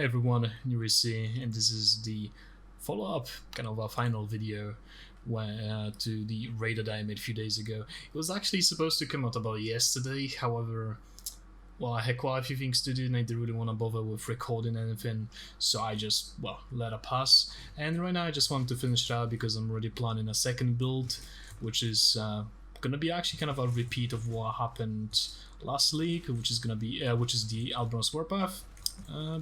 everyone, Nurisi, and this is the follow-up, kind of a final video to the raid that I made a few days ago. It was actually supposed to come out about yesterday, however, well, I had quite a few things to do and I didn't really want to bother with recording anything, so I just, well, let it pass. And right now I just want to finish it out because I'm already planning a second build, which is gonna be actually kind of a repeat of what happened last league, which is the Albrun's Warpath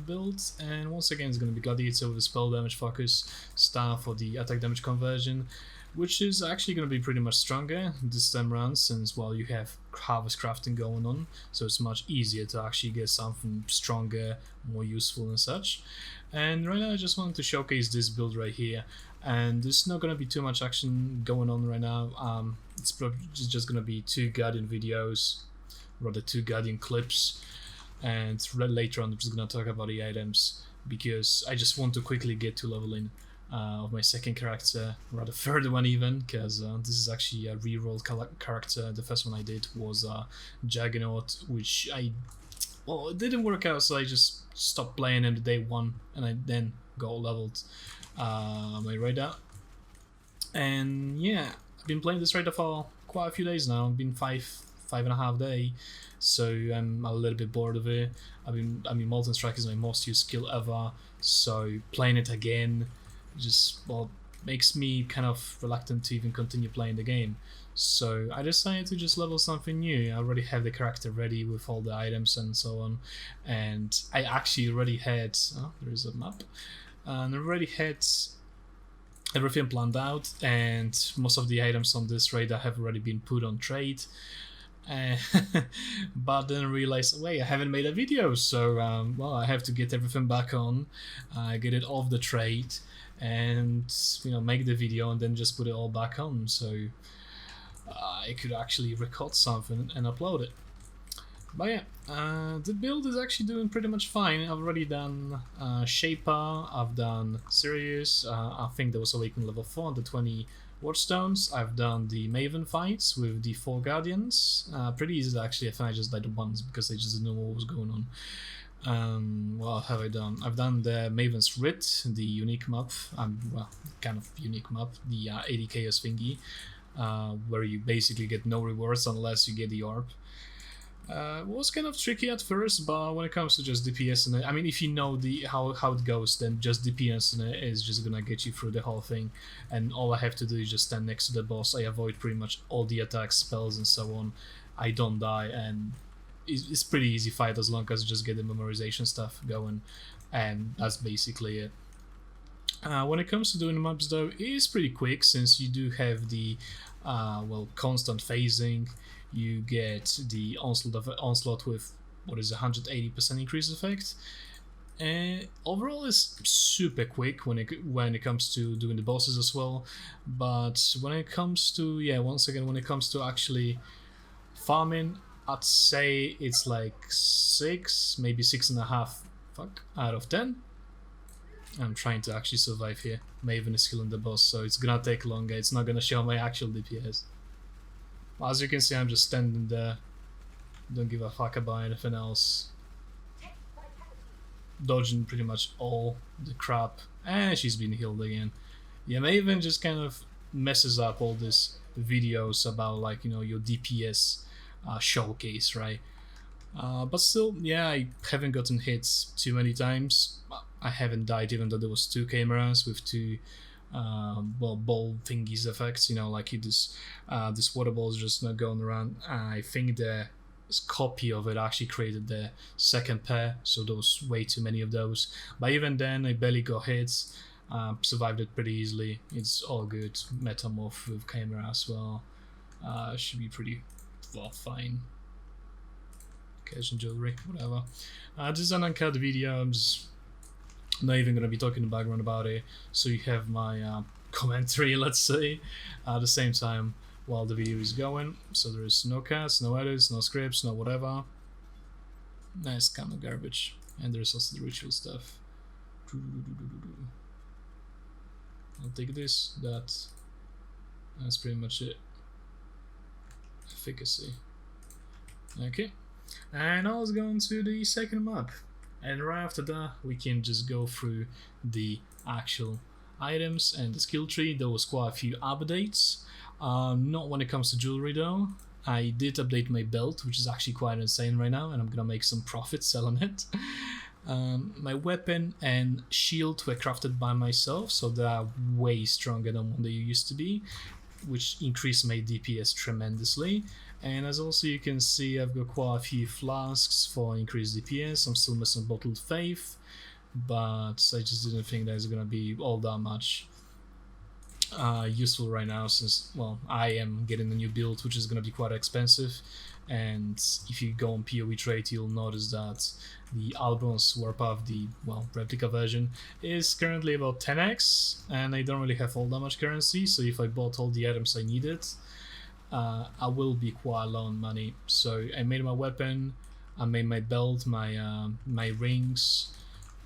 build, and once again it's going to be Gladiator with spell damage focus, Star for the attack damage conversion, which is actually going to be pretty much stronger this time around since, well, you have harvest crafting going on, so it's much easier to actually get something stronger, more useful and such. And right now I just wanted to showcase this build right here, and there's not going to be too much action going on right now. It's probably just going to be two Guardian videos, rather two Guardian clips, and later on I'm just going to talk about the items because I just want to quickly get to leveling of my second character, rather third one even, because this is actually a reroll character. The first one I did was Juggernaut, which it didn't work out, so I just stopped playing him the day one and I then got leveled my Raider. And yeah, I've been playing this Raider for quite a few days now. It's been five and a half days, so I'm a little bit bored of it. I mean, Molten Strike is my most used skill ever, so playing it again just, well, makes me kind of reluctant to even continue playing the game. So I decided to just level something new. I already have the character ready with all the items and so on, and I actually already had, there is a map, and I already had everything planned out, and most of the items on this raid have already been put on trade. But then realized, wait, I haven't made a video, so well, I have to get everything back on, get it off the trade, and make the video and then just put it all back on, so I could actually record something and upload it. But yeah, the build is actually doing pretty much fine. I've already done Shaper, I've done Sirius, I think there was Awakening level 4 on the 20 Wardstones. I've done the Maven fights with the 4 Guardians. Pretty easy actually. I think I just died once because I just didn't know what was going on. What have I done? I've done the Maven's Writ, the unique map, well, kind of unique map, the 80 chaos thingy, where you basically get no rewards unless you get the orb. It was kind of tricky at first, but when it comes to just DPS and I mean, if you know how it goes, then just DPS is just gonna get you through the whole thing, and all I have to do is just stand next to the boss. I avoid pretty much all the attacks, spells and so on. I don't die, and it's pretty easy fight as long as you just get the memorization stuff going, and that's basically it. When it comes to doing the maps though, it is pretty quick since you do have the well, constant phasing. You get the onslaught with what is 180% increase effect, and overall it's super quick when it comes to doing the bosses as well. But when it comes to, once again, when it comes to actually farming, I'd say it's like 6, maybe 6.5 out of 10. I'm trying to actually survive here. Maven is killing the boss, so it's gonna take longer. It's not gonna show my actual DPS. As you can see, I'm just standing there, don't give a fuck about anything else, dodging pretty much all the crap, and she's been healed again. Yeah, Maven just kind of messes up all these videos about, like, your DPS showcase, right? But still, yeah, I haven't gotten hit too many times. I haven't died even though there was 2 cameras with 2 well, ball thingies effects, like this water ball is just not going around. I think the copy of it actually created the second pair, so there was way too many of those. But even then, I barely got hits, survived it pretty easily. It's all good. Metamorph with camera as well, should be pretty, well, fine. Cash and jewelry, whatever. This is an uncut video. I'm just not even going to be talking in the background about it, so you have my commentary, let's say, at the same time while the video is going. So there is no cuts, no edits, no scripts, no whatever. Nice kind of garbage. And there's also the ritual stuff. I'll take this, that's pretty much it. Efficacy. Okay, and I was going to the second map. And right after that, we can just go through the actual items and the skill tree. There was quite a few updates. Not when it comes to jewelry though. I did update my belt, which is actually quite insane right now, and I'm gonna make some profit selling it. My weapon and shield were crafted by myself, so they are way stronger than what they used to be, which increased my DPS tremendously. And as also you can see, I've got quite a few flasks for increased DPS. I'm still missing Bottled Faith, but I just didn't think that's gonna be all that much useful right now, since, well, I am getting a new build which is gonna be quite expensive. And if you go on PoE trade, you'll notice that the Albron's Warp of the, well, replica version is currently about 10x, and I don't really have all that much currency, so if I bought all the items I needed, I will be quite low on money. So I made my weapon, I made my belt, my rings,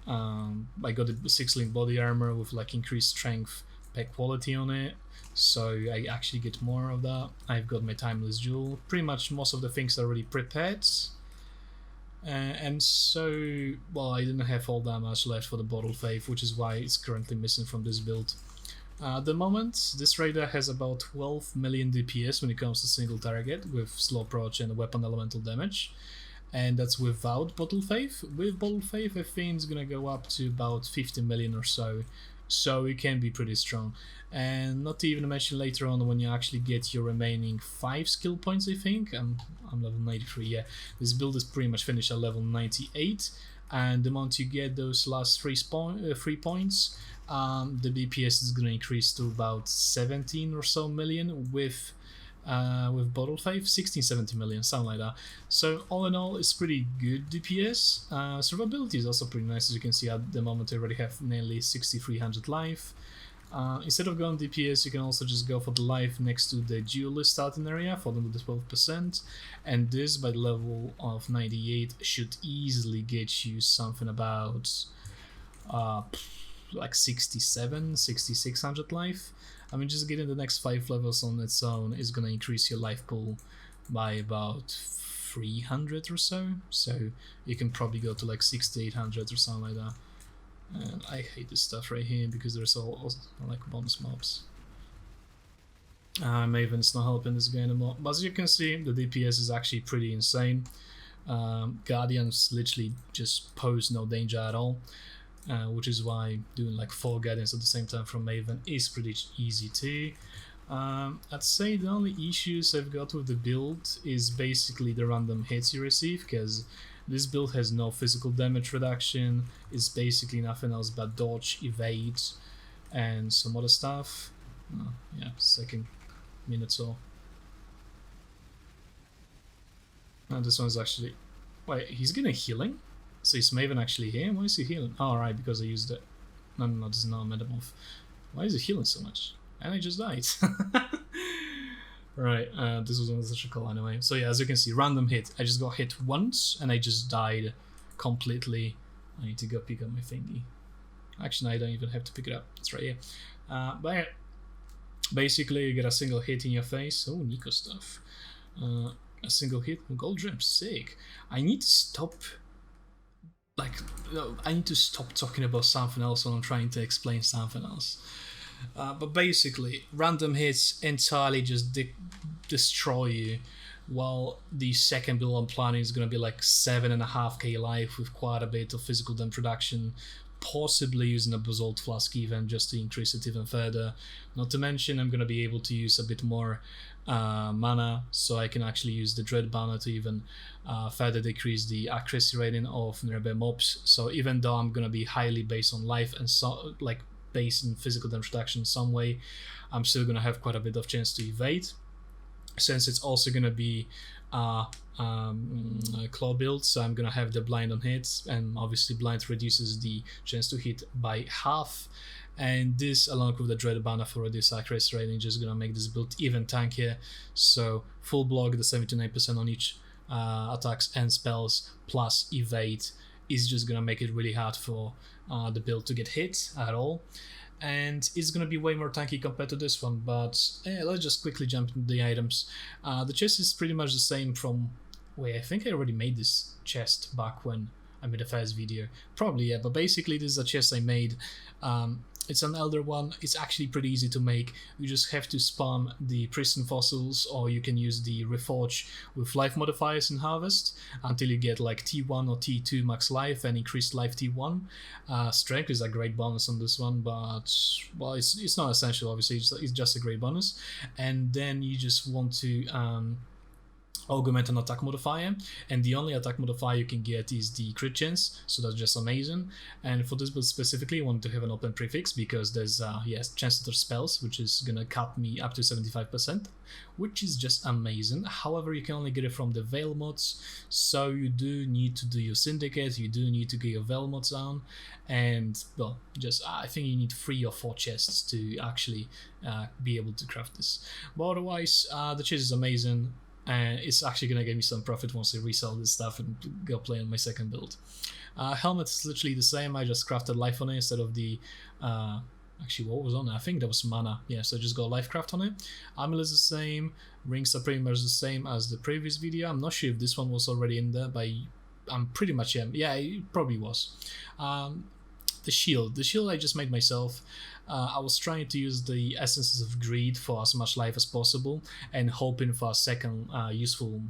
I got the 6-link body armor with like increased strength peg quality on it, so I actually get more of that. I've got my timeless jewel. Pretty much most of the things are already prepared, and so, well, I didn't have all that much left for the Bottled Faith, which is why it's currently missing from this build. At the moment, this raider has about 12 million DPS when it comes to single target with slow approach and weapon elemental damage, and that's without Bottled Faith. With Bottled Faith, I think it's gonna go up to about 50 million or so. So it can be pretty strong. And not to even mention later on when you actually get your remaining 5 skill points, I think. I'm level 93, yeah. This build is pretty much finished at level 98. And the moment you get those last 3 points, the DPS is going to increase to about 17 or so million with Bottled Faith, 16-17 million, something like that. So all in all, it's pretty good DPS. Survivability is also pretty nice. As you can see, at the moment I already have nearly 6300 life. Instead of going DPS, you can also just go for the life next to the duelist starting area for the 12%, and this by the level of 98 should easily get you something about like 6600 life. I mean, just getting the next 5 levels on its own is gonna increase your life pool by about 300 or so. So you can probably go to like 600-800 or something like that. And I hate this stuff right here because there's all like bonus mobs. Maven's not helping this guy anymore. But as you can see, the DPS is actually pretty insane. Guardians literally just pose no danger at all. Which is why doing like 4 Guardians at the same time from Maven is pretty easy too. I'd say the only issues I've got with the build is basically the random hits you receive, because this build has no physical damage reduction. It's basically nothing else but dodge, evade, and some other stuff. Oh, yeah, second Minotaur. And this one's actually... Wait, he's getting healing? So is Maven actually here? Why is he healing? Oh, right, because I used it. No, this is not a metamorph. Why is he healing so much? And I just died. Right, this was another call anyway. So yeah, as you can see, random hit. I just got hit once and I just died completely. I need to go pick up my thingy. Actually, I don't even have to pick it up. It's right here. But yeah, basically you get a single hit in your face. Oh, Nico stuff. A single hit. Gold gem, sick. I need to stop... I need to stop talking about something else when I'm trying to explain something else. But basically, random hits entirely just destroy you, while the second build I'm planning is going to be like 7.5k life with quite a bit of physical damage reduction, possibly using a Basalt Flask even just to increase it even further. Not to mention I'm going to be able to use a bit more mana, so I can actually use the Dread Banner to even further decrease the accuracy rating of nearby mobs. So even though I'm going to be highly based on life and so like based in physical damage reduction in some way, I'm still going to have quite a bit of chance to evade, since it's also going to be a claw build. So I'm going to have the blind on hits, and obviously blind reduces the chance to hit by half, and this along with the Dread Banner for reduced accuracy rating is going to make this build even tankier. So full block, the 79% on each attacks and spells plus evade is just going to make it really hard for the build to get hit at all, and it's going to be way more tanky compared to this one. But let's just quickly jump into the items. The chest is pretty much the same from... Wait, I think I already made this chest back when I made a first video. Probably, yeah, but basically this is a chest I made. It's an elder one. It's actually pretty easy to make. You just have to spam the pristine fossils, or you can use the reforge with life modifiers in harvest until you get like T1 or T2 max life and increased life T1. Strength is a great bonus on this one, but well, it's not essential. Obviously, it's just a great bonus. And then you just want to augment an attack modifier, and the only attack modifier you can get is the crit chance, so that's just amazing. And for this build specifically, I want to have an open prefix because there's chance to spells, which is gonna cut me up to 75%, which is just amazing. However, you can only get it from the Veil mods, so you do need to do your syndicate, you do need to get your Veil mods down, and well, just I think you need 3 or 4 chests to actually be able to craft this. But otherwise, the chest is amazing. And it's actually going to give me some profit once I resell this stuff and go play on my second build. Helmet is literally the same. I just crafted life on it instead of the... actually, what was on it? I think that was mana. Yeah, so I just got life craft on it. Amulet is the same. Rings are pretty much the same as the previous video. I'm not sure if this one was already in there, but I'm pretty much... Yeah, it probably was. The shield I just made myself. I was trying to use the essences of greed for as much life as possible and hoping for a second useful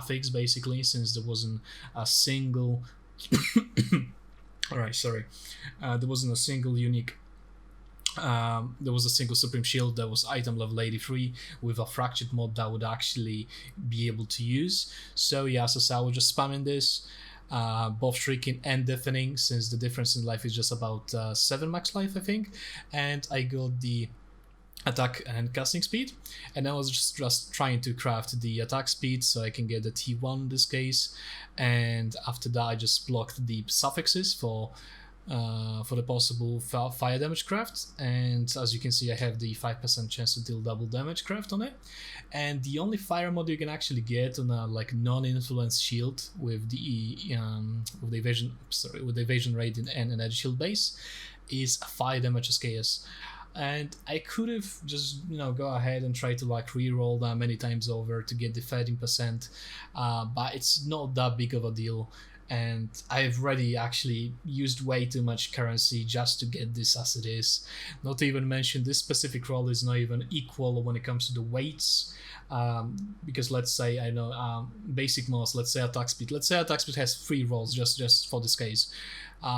fix, basically, since there wasn't a single alright, sorry, there wasn't a single unique there was a single supreme shield that was item level 83 with a fractured mod that would actually be able to use. So yeah, so I was just spamming this, both shrieking and deafening, since the difference in life is just about 7 max life, I think. And I got the attack and casting speed, and I was just trying to craft the attack speed so I can get the T1 in this case. And after that I just blocked the suffixes for the possible fire damage craft, and as you can see I have the 5% chance to deal double damage craft on it. And the only fire mod you can actually get on a like non-influence shield with the evasion rate and an edge shield base is fire damage SKS. And I could have just, go ahead and try to like re-roll that many times over to get the 13%, but it's not that big of a deal. And I've already actually used way too much currency just to get this as it is. Not to even mention this specific roll is not even equal when it comes to the weights, because let's say basic mods, let's say attack speed has 3 rolls just for this case.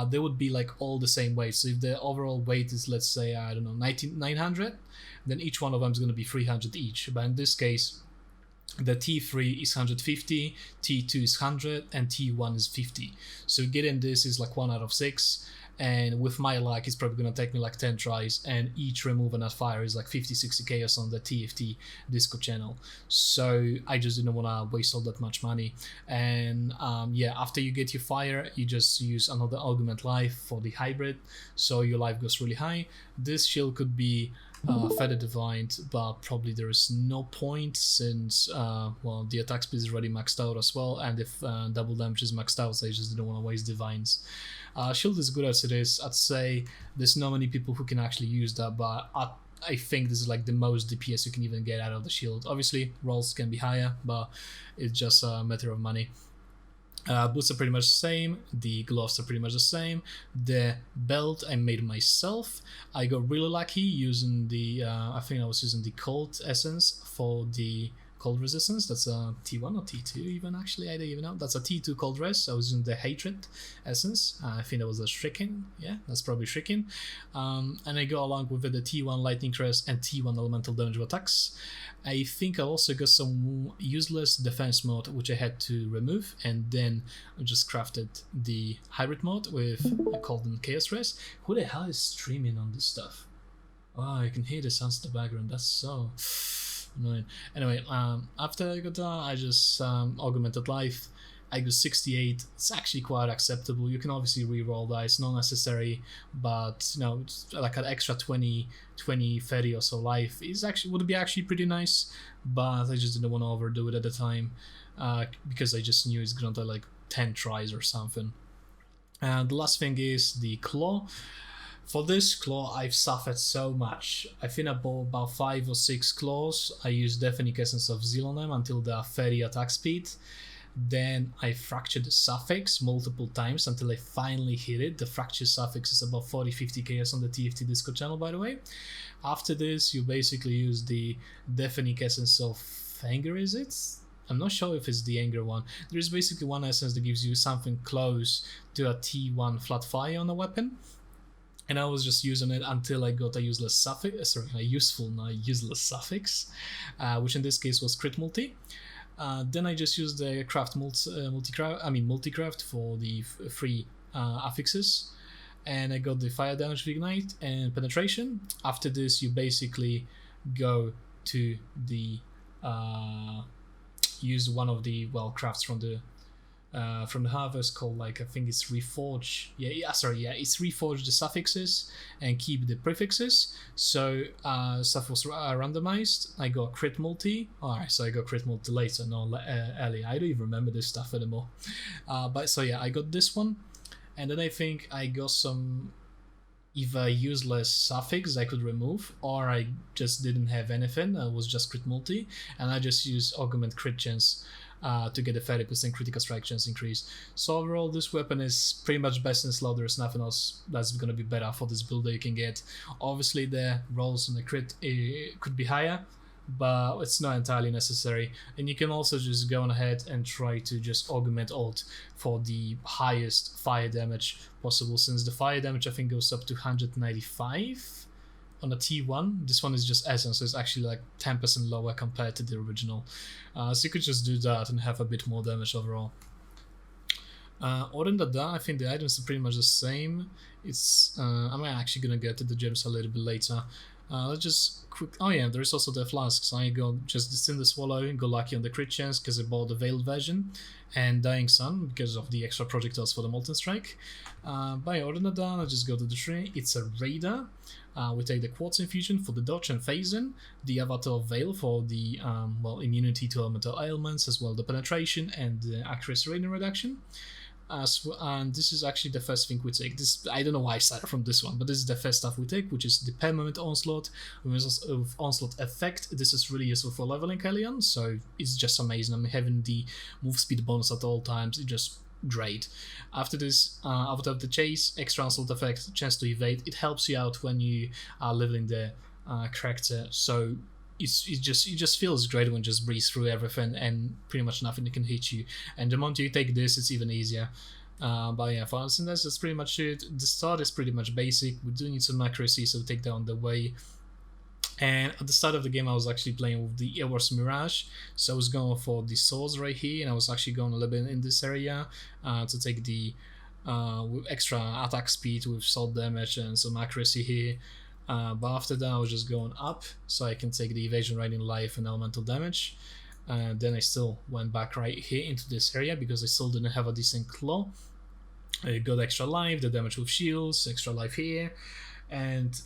They would be like all the same weight. So if the overall weight is, let's say, 900, then each one of them is going to be 300 each. But in this case, the T3 is 150, T2 is 100, and T1 is 50. So getting this is like 1 out of 6, and with my luck it's probably gonna take me like 10 tries, and each remove and fire is like 50-60 chaos on the TFT Discord channel. So I just didn't want to waste all that much money. And after you get your fire, you just use another augment life for the hybrid, so your life goes really high. This shield could be Feather Divined, but probably there is no point, since the attack speed is already maxed out as well, and if double damage is maxed out, so I just didn't want to waste divines. Shield is good as it is. I'd say there's not many people who can actually use that, but I think this is like the most DPS you can even get out of the shield. Obviously rolls can be higher, but it's just a matter of money. Boots are pretty much the same, the gloves are pretty much the same, the belt I made myself. I got really lucky using the, I think I was using the cold essence for the cold resistance. That's a T1 or T2 even, actually, I don't even know. That's a T2 cold res. I was using the hatred essence. I think that was a Shrieking. Yeah, that's probably Shrieking. And I go along with it the T1 lightning crest and T1 elemental damage attacks. I think I also got some useless defense mode which I had to remove, and then I just crafted the hybrid mode with a cold and chaos res. Who the hell is streaming on this stuff? Oh, I can hear the sounds in the background. That's so annoying. Anyway, after I got that, I just augmented life. I got 68. It's actually quite acceptable. You can obviously re-roll that. It's not necessary, but it's like an extra 20, 30 or so life would be actually pretty nice. But I just didn't want to overdo it at the time, because I just knew it's gonna take like 10 tries or something. And the last thing is the claw. For this claw, I've suffered so much. I think I bought about 5 or 6 claws. I used Deafening Essence of Zeal on them until they are 30 attack speed. Then I fractured the suffix multiple times until I finally hit it. The fracture suffix is about 40-50 KS on the TFT Discord channel, by the way. After this, you basically use the Deafening Essence of Anger, is it? I'm not sure if it's the Anger one. There's basically one essence that gives you something close to a T1 flat fire on a weapon. And I was just using it until I got a useless suffix, a useful, not useless suffix, which in this case was crit multi. Then I just used the craft multi-craft for the free affixes, and I got the fire damage of ignite and penetration. After this, you basically go to the use one of the crafts from the harvest called, like, I think it's reforge. It's reforge the suffixes and keep the prefixes. So stuff was randomized. I got crit multi. Alright, so I got crit multi later, not earlier. I don't even remember this stuff anymore. But so yeah, I got this one, and then I think I got some either useless suffix I could remove, or I just didn't have anything. It was just crit multi, and I just used augment crit chance to get a 30% critical strike chance increase. So overall, this weapon is pretty much best in slot. There's nothing else that's going to be better for this build that you can get. Obviously, the rolls on the crit could be higher, but it's not entirely necessary. And you can also just go on ahead and try to just augment ult for the highest fire damage possible, since the fire damage I think goes up to 195 on a T1. This one is just essence, so it's actually like 10% lower compared to the original. So you could just do that and have a bit more damage overall. Other than that, I think the items are pretty much the same. It's I'm actually gonna get to the gems a little bit later. Let's just quick. Oh yeah, there's also the flasks. I go just Descend the Swallow and go lucky on the crit chance because I bought the Veiled version, and Dying Sun because of the extra projectiles for the Molten Strike. By other than that, I just go to the tree. It's a Raider. We take the Quartz Infusion for the dodge and phase-in, the Avatar Veil for the immunity to elemental ailments, as well the penetration and the accuracy rating reduction. And this is actually the first thing we take. This, I don't know why I started from this one, but this is the first stuff we take, which is the Permanent Onslaught with Onslaught effect. This is really useful for leveling Hellion, so it's just amazing. I'm having the move speed bonus at all times. It's just great. After this, after the chase, extra Onslaught effect, chance to evade. It helps you out when you are leveling the character, so it just feels great when you just breeze through everything and pretty much nothing can hit you. And the moment you take this, it's even easier. But yeah, for us, that's pretty much it. The start is pretty much basic. We do need some accuracy, so take down the way. And at the start of the game, I was actually playing with the Ewor's Mirage, so I was going for the swords right here, and I was actually going a little bit in this area to take the with extra attack speed with sword damage and some accuracy here. But after that, I was just going up so I can take the evasion rating, life, and elemental damage. Then I still went back right here into this area because I still didn't have a decent claw. I got extra life, the damage with shields, extra life here, and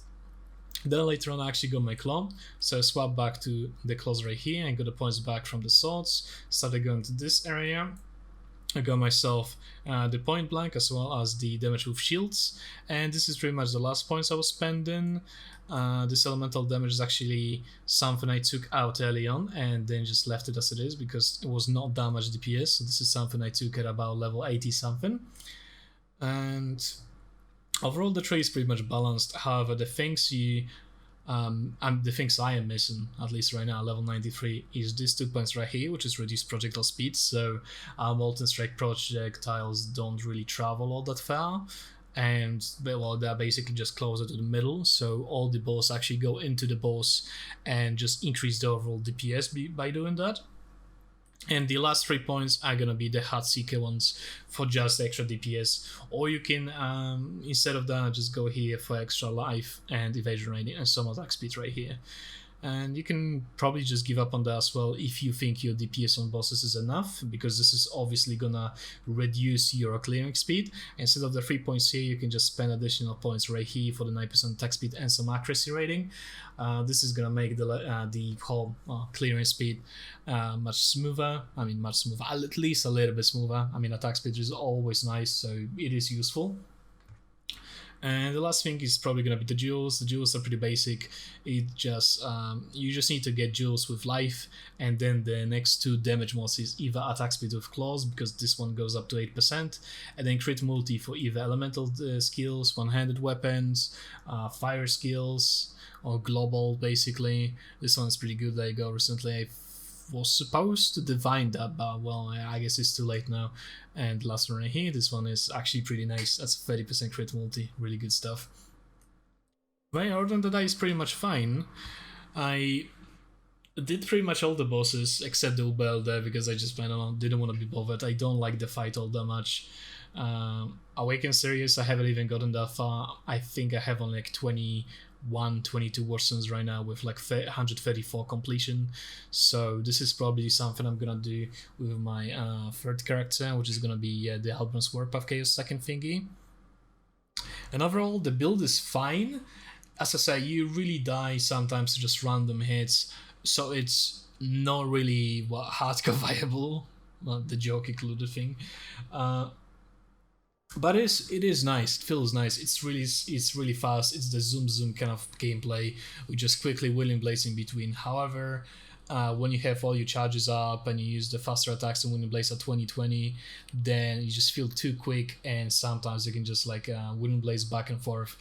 then later on I actually got my claw, so I swapped back to the claws right here and got the points back from the swords. Started going to this area. I got myself the point blank as well as the damage with shields, and this is pretty much the last points I was spending. This elemental damage is actually something I took out early on and then just left it as it is because it was not that much DPS, so this is something I took at about level 80 something. And overall the trade is pretty much balanced. However, the things the things I am missing, at least right now, level 93, is these 2 points right here, which is reduced projectile speed, so Molten Strike projectiles don't really travel all that far, and they're basically just closer to the middle, so all the balls actually go into the boss and just increase the overall DPS by doing that. And the last 3 points are gonna be the Heartseeker ones for just extra DPS, or you can instead of that just go here for extra life and evasion rating and some attack speed right here. And you can probably just give up on that as well if you think your DPS on bosses is enough, because this is obviously gonna reduce your clearing speed. Instead of the 3 points here, you can just spend additional points right here for the 9% attack speed and some accuracy rating. This is gonna make the whole clearing speed much smoother. I mean, much smoother, at least a little bit smoother. I mean, attack speed is always nice, so it is useful. And the last thing is probably gonna be the jewels. The jewels are pretty basic. It just you just need to get jewels with life, and then the next two damage mods is either attack speed with claws, because this one goes up to 8%, and then crit multi for either elemental skills, one-handed weapons, fire skills, or global. Basically, this one's pretty good. That I got recently. I was supposed to divine that, but well, I guess it's too late now. And last one right here, this one is actually pretty nice. That's 30% crit multi, really good stuff. But yeah, other than that, that is pretty much fine. I did pretty much all the bosses except the Ubel there, because I just didn't want to be bothered. I don't like the fight all that much. Awaken series, I haven't even gotten that far. I think I have only like 22 warsons right now with like 134 completion. So this is probably something I'm gonna do with my third character, which is gonna be the Halbrand's Warpath Chaos second thingy. And overall, the build is fine. As I say, you really die sometimes to just random hits, so it's not really hardcore viable. Well, the joke included thing. But it is nice. It feels nice. It's really fast. It's the zoom kind of gameplay with just quickly wheeling blades in between. However, when you have all your charges up and you use the faster attacks and wheeling blades at 20/20, then you just feel too quick, and sometimes you can just like wheeling blades back and forth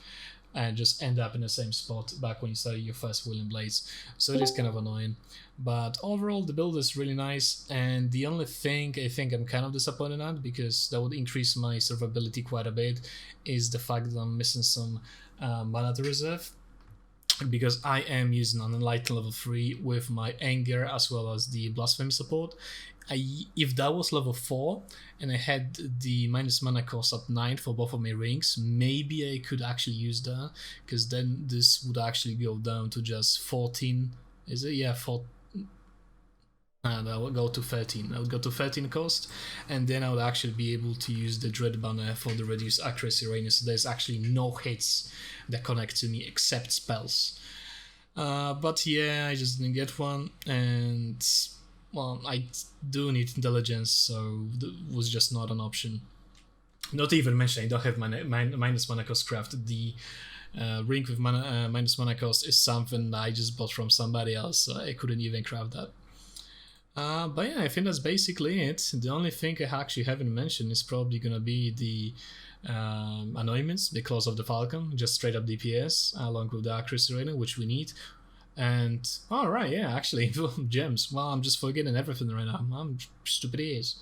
and just end up in the same spot back when you started your first wheeling blades. So it is kind of annoying. But overall, the build is really nice, and the only thing I think I'm kind of disappointed at, because that would increase my survivability quite a bit, is the fact that I'm missing some mana to reserve, because I am using an Enlighten level 3 with my Anger as well as the Blasphemy support. If that was level 4 and I had the minus mana cost at 9 for both of my rings, maybe I could actually use that, because then this would actually go down to just 14. Is it? Yeah, 14. And I would go to 13. I would go to 13 cost, and then I would actually be able to use the Dread banner for the reduced accuracy range. So there's actually no hits that connect to me except spells. But yeah, I just didn't get one, and well, I do need intelligence, so it was just not an option. Not even mentioning, I don't have minus mana cost craft. The ring with minus mana cost is something I just bought from somebody else, so I couldn't even craft that. But yeah, I think that's basically it. The only thing I actually haven't mentioned is probably gonna be the anointments, the Claws of the Falcon, just straight up DPS, along with the accuracy rating, which we need. And alright, yeah, actually, gems. Well, I'm just forgetting everything right now. I'm stupid as.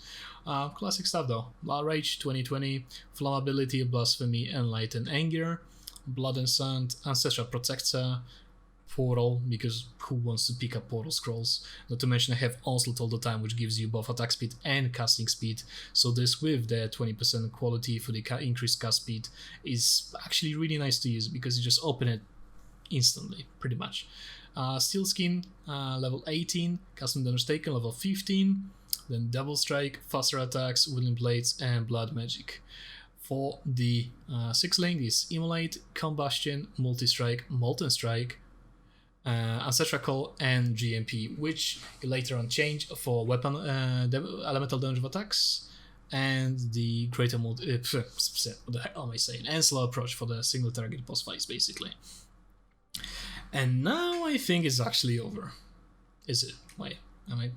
Classic stuff though. Law Rage 2020, Flammability, Blasphemy, Enlighten, Anger, Blood and Sand, Ancestral Protector, Portal, because who wants to pick up Portal Scrolls? Not to mention I have Onslaught all the time, which gives you both attack speed and casting speed. So this with the 20% quality for the increased cast speed is actually really nice to use, because you just open it instantly, pretty much. Steel Skin, level 18, Custom Damage Taken, level 15, then Double Strike, Faster Attacks, Wooden Blades, and Blood Magic. For the 6 lane is Immolate, Combustion, Multi-Strike, Molten Strike, Ancestral Call, and GMP, which you later on change for weapon elemental damage of attacks, and the greater what the hell am I saying? And slow approach for the single target boss fights, basically. And now I think it's actually over. Is it? Wait, I might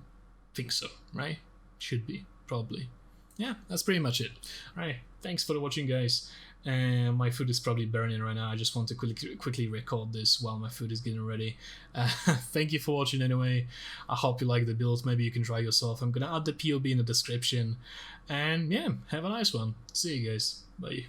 think so, right? Should be, probably. Yeah, that's pretty much it. Alright, thanks for watching, guys. My food is probably burning right now. I just want to quickly record this while my food is getting ready. Thank you for watching anyway. I hope you like the build. Maybe you can try yourself. I'm gonna add the POB in the description. And yeah, have a nice one. See you guys. Bye.